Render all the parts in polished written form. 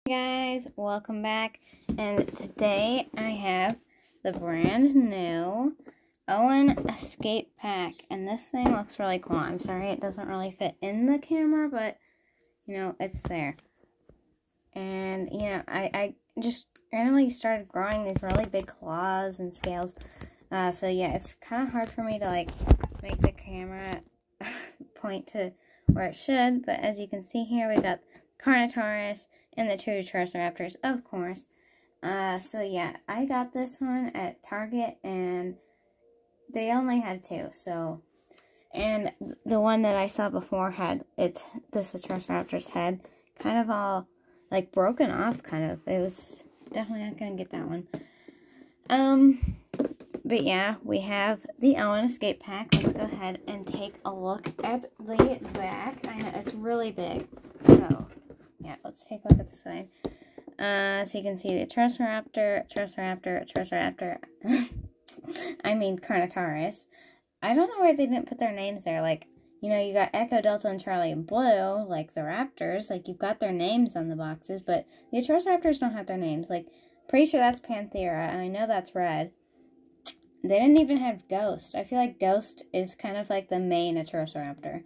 Hey guys, welcome back, and today I have the brand new Owen escape pack, and this thing looks really cool. I'm sorry it doesn't really fit in the camera, but it's there. And I just randomly started growing these really big claws and scales, so yeah, it's kind of hard for me to make the camera point to where it should, but as you can see here, we got Carnotaurus and the two Triceratops, of course. So yeah, I got this one at Target, and they only had two. So, and the one that I saw before had this Triceratops head kind of all broken off, kind of. It was definitely not gonna get that one. But yeah, we have the Owen escape pack. Let's go ahead and take a look at the back. I know it's really big, so yeah, let's take a look at the side. So you can see the Triceratops, I mean Carnotaurus. I don't know why they didn't put their names there. You got Echo, Delta, and Charlie in blue, like the Raptors. You've got their names on the boxes, but the Triceratops don't have their names. Pretty sure that's Panthera, and I know that's red. They didn't even have Ghost. I feel like Ghost is kind of like the main Triceratops.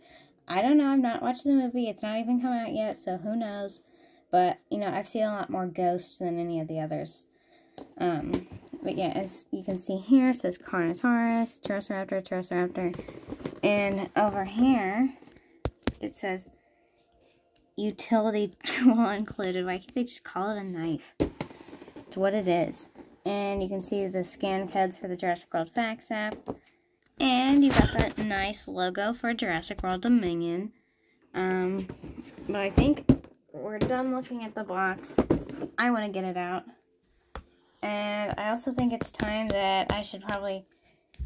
I don't know. I've not watched the movie. It's not even come out yet, so who knows. But, I've seen a lot more Ghosts than any of the others. But yeah, as you can see here, it says Carnotaurus, Triceratops. And over here, it says utility tool included. Why can't they just call it a knife? It's what it is. And you can see the scan codes for the Jurassic World Facts app. And you got that nice logo for Jurassic World Dominion. But I think we're done looking at the box. I want to get it out. And I also think it's time that I should probably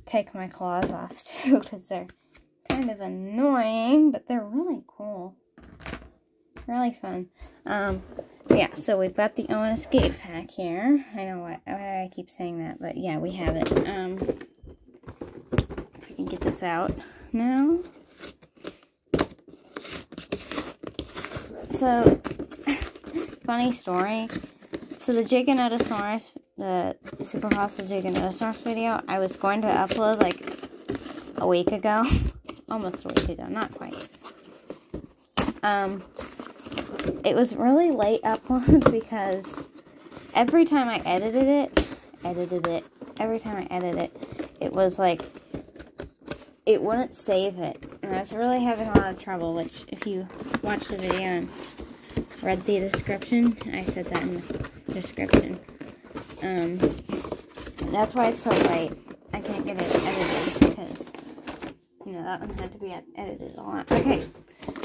take my claws off too, because they're kind of annoying, but they're really cool. Really fun. Yeah, so we've got the Owen escape pack here. I know why I keep saying that, but yeah, we have it. I can get this out now. So, funny story. So the Giganotosaurus, the super fossil Giganotosaurus video, I was going to upload a week ago. Almost a week ago, not quite. It was really late upload because every time I edited it, every time I edited it, it was it wouldn't save it. And I was really having a lot of trouble, which if you watched the video and read the description, I said that in the description. That's why it's so late. I can't get it edited because, that one had to be edited a lot. Okay,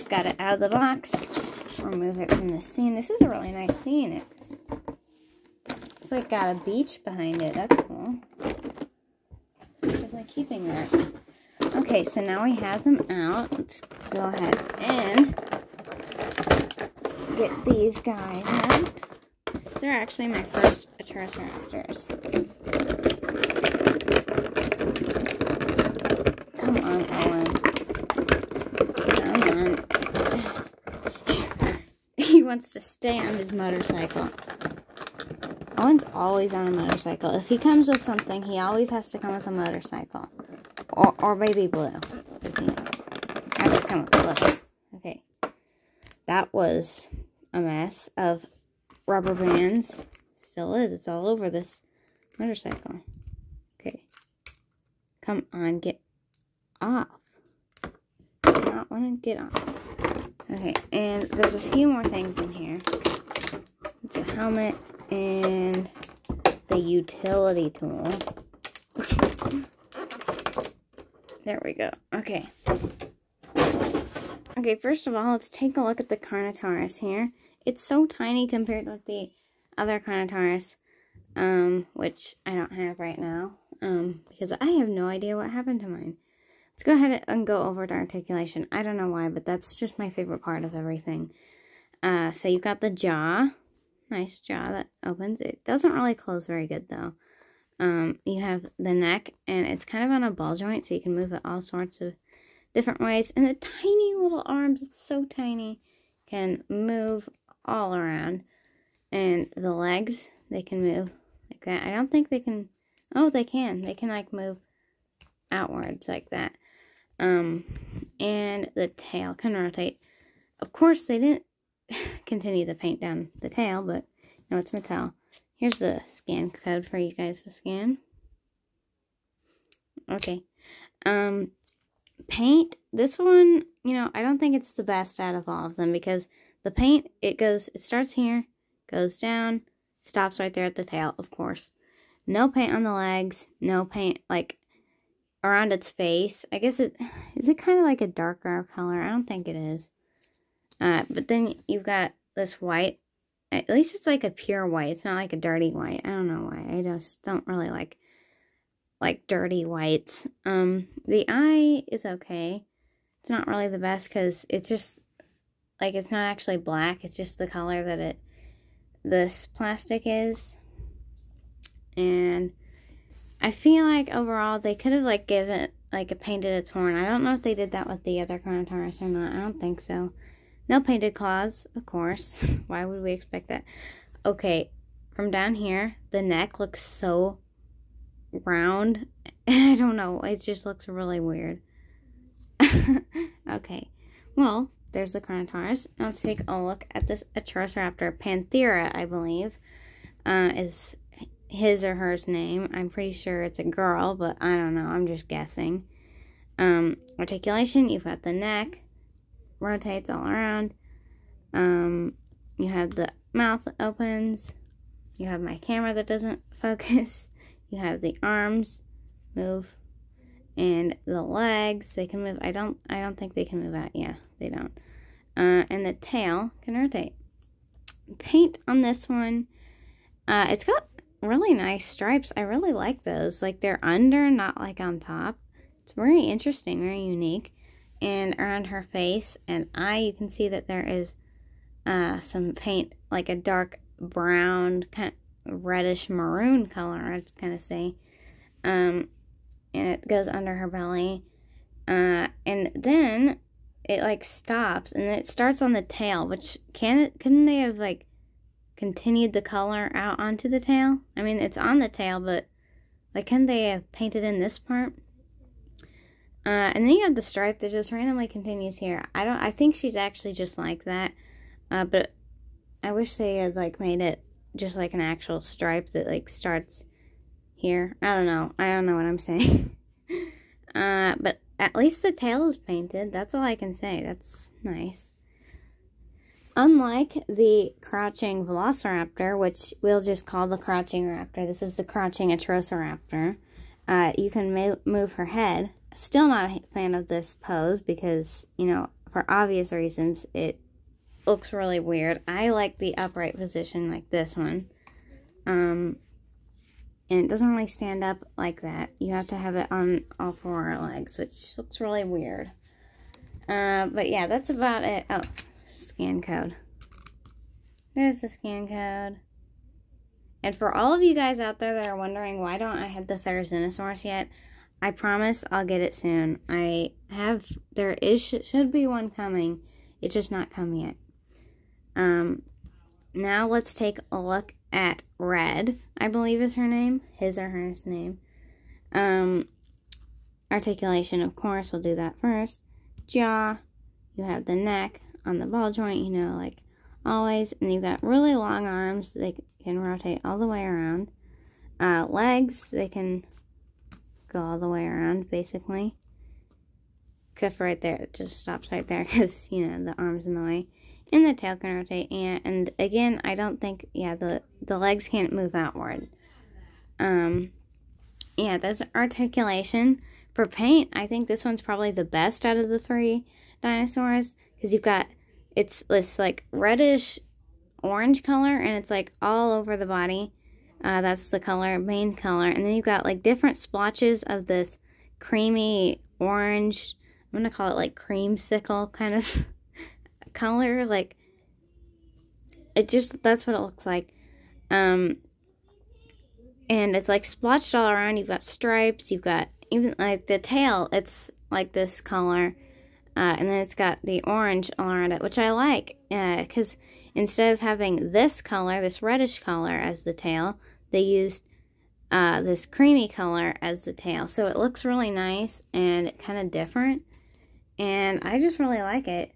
got it out of the box. Remove it from the scene. This is a really nice scene. It's got a beach behind it. That's cool. Just keeping that. Okay, so now we have them out. Let's go ahead and get these guys out. They're actually my first Triceratops. Come on, Owen. Come on. He wants to stay on his motorcycle. Owen's always on a motorcycle. If he comes with something, he always has to come with a motorcycle. Or baby blue. Does he have to come with blue? Okay. That was a mess of rubber bands. Still is. It's all over this motorcycle. Okay. Come on, get off. I do not want to get off. Okay, and there's a few more things in here. It's a helmet and the utility tool. There we go. Okay. Okay, first of all, let's take a look at the Carnotaurus here. It's so tiny compared with the other Carnotaurus, which I don't have right now, because I have no idea what happened to mine. Let's go ahead and go over to articulation. I don't know why, but that's just my favorite part of everything. So you've got the jaw. Nice jaw that opens. It doesn't really close very good, though. You have the neck, and it's kind of on a ball joint, so you can move it all sorts of different ways. And the tiny little arms, it's so tiny, can move all around. And the legs, they can move like that. I don't think they can, oh, they can. They can, like, move outwards like that. And the tail can rotate. Of course, they didn't continue to paint down the tail, but, no, it's metal. Here's the scan code for you guys to scan. Okay. Paint, this one, you know, I don't think it's the best out of all of them, because the paint, it starts here, goes down, stops right there at the tail, of course. No paint on the legs, no paint, like, around its face. I guess is it kind of like a darker color? I don't think it is. But then you've got this white. At least it's like a pure white. It's not like a dirty white. I don't know why. I just don't really like dirty whites. The eye is okay. It's not really the best because it's just, like, it's not actually black. It's just the color that this plastic is. And I feel like overall they could have, like, given, like, painted its horn. I don't know if they did that with the other Carnotaurus or not. I don't think so. No painted claws, of course. Why would we expect that? Okay, from down here, the neck looks so round. I don't know. It just looks really weird. Okay, well, there's the Carnotaurus. Let's take a look at this Atrociraptor. Panthera, I believe, is his or hers name. I'm pretty sure it's a girl, but I don't know. I'm just guessing. Articulation, you've got the neck. Rotates all around. You have the mouth that opens. You have my camera that doesn't focus. You have the arms move, and the legs, they can move. I don't think they can move out. Yeah, they don't. And the tail can rotate. Paint on this one. It's got really nice stripes. I really like those. Like, they're under, not like on top. It's very interesting, very unique. And around her face and eye, you can see that there is some paint, like a dark brown, kind of reddish maroon color, I'd kind of say. And it goes under her belly. And then it, like, stops, and it starts on the tail, which couldn't they have, like, continued the color out onto the tail? I mean, it's on the tail, but, like, couldn't they have painted in this part? And then you have the stripe that just randomly continues here. I think she's actually just like that. But I wish they had, like, made it just like an actual stripe that, like, starts here. I don't know what I'm saying. But at least the tail is painted. That's all I can say. That's nice. Unlike the crouching Velociraptor, which we'll just call the crouching raptor, this is the crouching Atrociraptor. You can move her head. Still not a fan of this pose because, you know, for obvious reasons, it looks really weird. I like the upright position like this one. And it doesn't really stand up like that. You have to have it on all four legs, which looks really weird. But yeah, that's about it. Oh, scan code. There's the scan code. And for all of you guys out there that are wondering why don't I have the Therizinosaurus yet, I promise I'll get it soon. There should be one coming. It's just not come yet. Now let's take a look at Red, I believe is her name. His or hers name. Articulation, of course, we'll do that first. Jaw, you have the neck on the ball joint, you know, like always. And you've got really long arms. They can rotate all the way around. Legs, they can go all the way around, basically. Except for right there. It just stops right there because, you know, the arm's in the way. And the tail can rotate. And again, I don't think, yeah, the legs can't move outward. Yeah, there's articulation. For paint, I think this one's probably the best out of the three dinosaurs. Because you've got, it's this, like, reddish orange color. And it's, like, all over the body. That's the color, main color. And then you've got, like, different splotches of this creamy orange, I'm going to call it, like, creamsicle kind of color. Like, it just, that's what it looks like. And it's, like, splotched all around. You've got stripes. You've got, even, like, the tail, it's, like, this color. And then it's got the orange all around it, which I like. Because instead of having this color, this reddish color as the tail, they used this creamy color as the tail. So it looks really nice and kind of different. And I just really like it.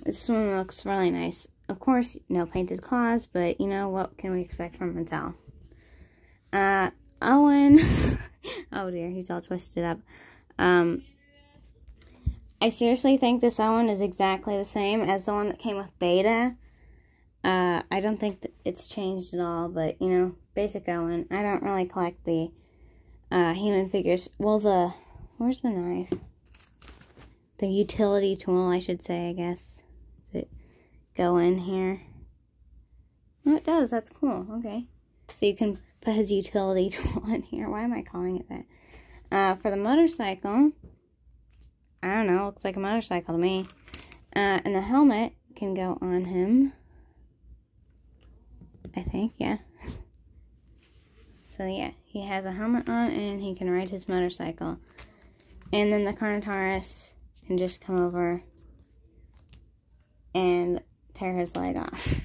This one looks really nice. Of course, no painted claws, but you know, what can we expect from Mattel? Owen. Oh dear, he's all twisted up. I seriously think this Owen is exactly the same as the one that came with Beta. I don't think that it's changed at all, but, you know, basic Owen. I don't really collect the human figures. Well, where's the knife? The utility tool, I should say, I guess. Does it go in here? Oh, it does. That's cool. Okay. So you can put his utility tool in here. Why am I calling it that? For the motorcycle, I don't know. Looks like a motorcycle to me. And the helmet can go on him. I think, yeah. So, yeah. He has a helmet on and he can ride his motorcycle. And then the Carnotaurus can just come over and tear his leg off.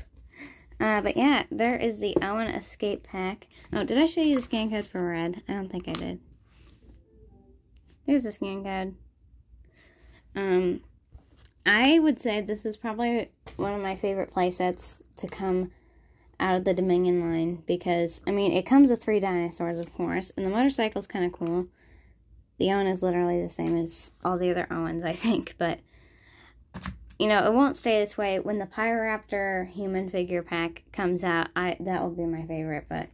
But yeah, there is the Owen Escape Pack. Oh, did I show you the scan code for red? I don't think I did. There's the scan code. I would say this is probably one of my favorite playsets to come out of the Dominion line. Because, I mean, it comes with 3 dinosaurs, of course. And the motorcycle's kind of cool. The Owen is literally the same as all the other Owens, I think. But, you know, it won't stay this way. When the Pyroraptor human figure pack comes out, that will be my favorite. But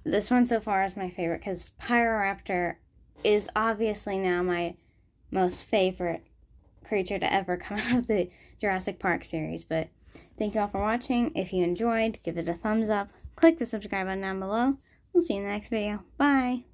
this one so far is my favorite because Pyroraptor is obviously now my most favorite creature to ever come out of the Jurassic Park series. But thank you all for watching. If you enjoyed, give it a thumbs up. Click the subscribe button down below. We'll see you in the next video. Bye!